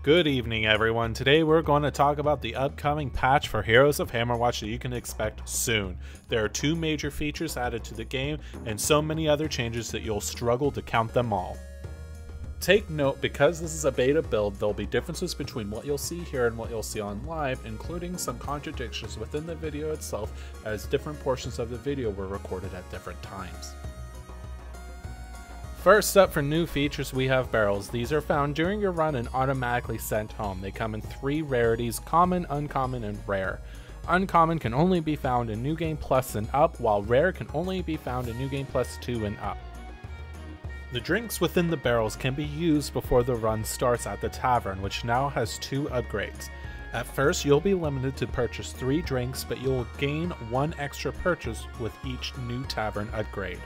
Good evening, everyone. Today we're going to talk about the upcoming patch for Heroes of Hammerwatch that you can expect soon. There are two major features added to the game and so many other changes that you'll struggle to count them all. Take note, because this is a beta build, there'll be differences between what you'll see here and what you'll see on live, including some contradictions within the video itself, as different portions of the video were recorded at different times. First up, for new features, we have barrels. These are found during your run and automatically sent home. They come in three rarities: common, uncommon, and rare. Uncommon can only be found in New Game Plus and up, while rare can only be found in New Game Plus 2 and up. The drinks within the barrels can be used before the run starts at the tavern, which now has two upgrades. At first, you'll be limited to purchase 3 drinks, but you'll gain 1 extra purchase with each new tavern upgrade.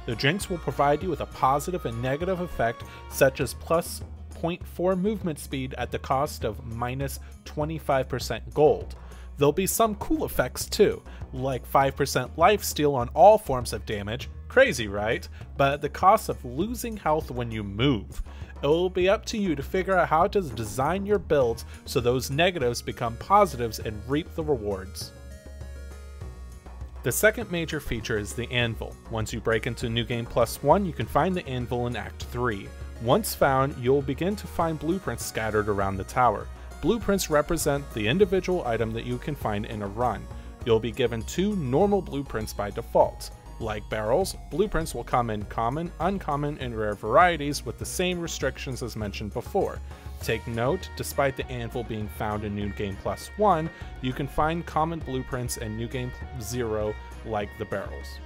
The drinks will provide you with a positive and negative effect, such as plus 0.4 movement speed at the cost of minus 25% gold. There'll be some cool effects too, like 5% lifesteal on all forms of damage, crazy right? But at the cost of losing health when you move. It will be up to you to figure out how to design your builds so those negatives become positives and reap the rewards. The second major feature is the Anvil. Once you break into New Game Plus 1, you can find the Anvil in Act 3. Once found, you'll begin to find blueprints scattered around the tower. Blueprints represent the individual item that you can find in a run. You'll be given 2 normal blueprints by default. Like barrels, blueprints will come in common, uncommon, and rare varieties with the same restrictions as mentioned before. Take note, despite the Anvil being found in New Game Plus 1, you can find common blueprints in New Game 0 like the barrels.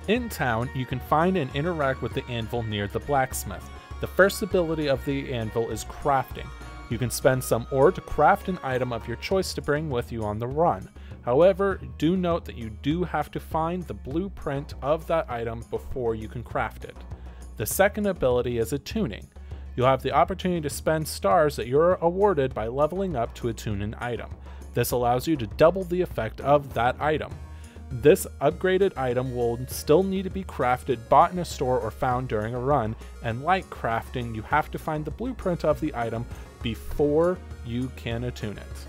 In town, you can find and interact with the Anvil near the blacksmith. The first ability of the Anvil is crafting. You can spend some ore to craft an item of your choice to bring with you on the run. However, do note that you do have to find the blueprint of that item before you can craft it. The second ability is attuning. You'll have the opportunity to spend stars that you're awarded by leveling up to attune an item. This allows you to double the effect of that item. This upgraded item will still need to be crafted, bought in a store, or found during a run, and like crafting, you have to find the blueprint of the item before you can attune it.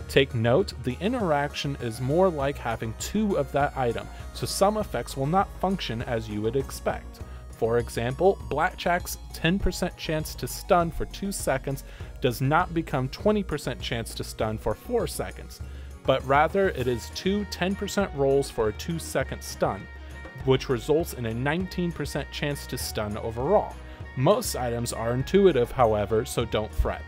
Take note, the interaction is more like having 2 of that item, so some effects will not function as you would expect. For example, Blackjack's 10% chance to stun for 2 seconds does not become 20% chance to stun for 4 seconds, but rather it is 2 10% rolls for a 2-second stun, which results in a 19% chance to stun overall. Most items are intuitive, however, so don't fret.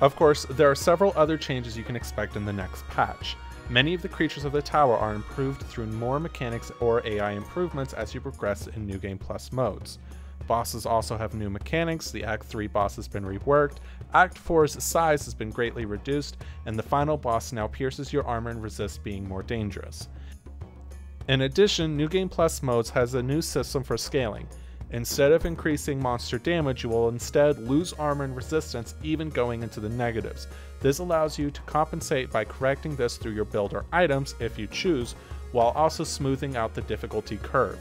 Of course, there are several other changes you can expect in the next patch. Many of the creatures of the tower are improved through more mechanics or AI improvements as you progress in New Game Plus modes. Bosses also have new mechanics. The Act 3 boss has been reworked, Act 4's size has been greatly reduced, and the final boss now pierces your armor and resists being more dangerous. In addition, New Game Plus modes has a new system for scaling. Instead of increasing monster damage, you will instead lose armor and resistance, even going into the negatives. This allows you to compensate by correcting this through your build or items if you choose, while also smoothing out the difficulty curve.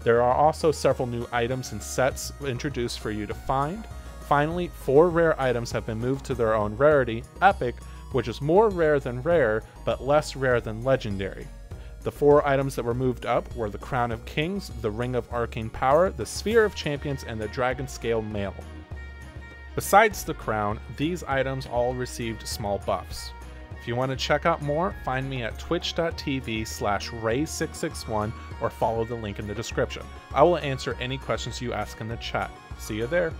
There are also several new items and sets introduced for you to find. Finally, 4 rare items have been moved to their own rarity, Epic, which is more rare than rare, but less rare than legendary. The 4 items that were moved up were the Crown of Kings, the Ring of Arcane Power, the Sphere of Champions, and the Dragon Scale Mail. Besides the crown, these items all received small buffs. If you want to check out more, find me at twitch.tv/ray661 or follow the link in the description. I will answer any questions you ask in the chat. See you there.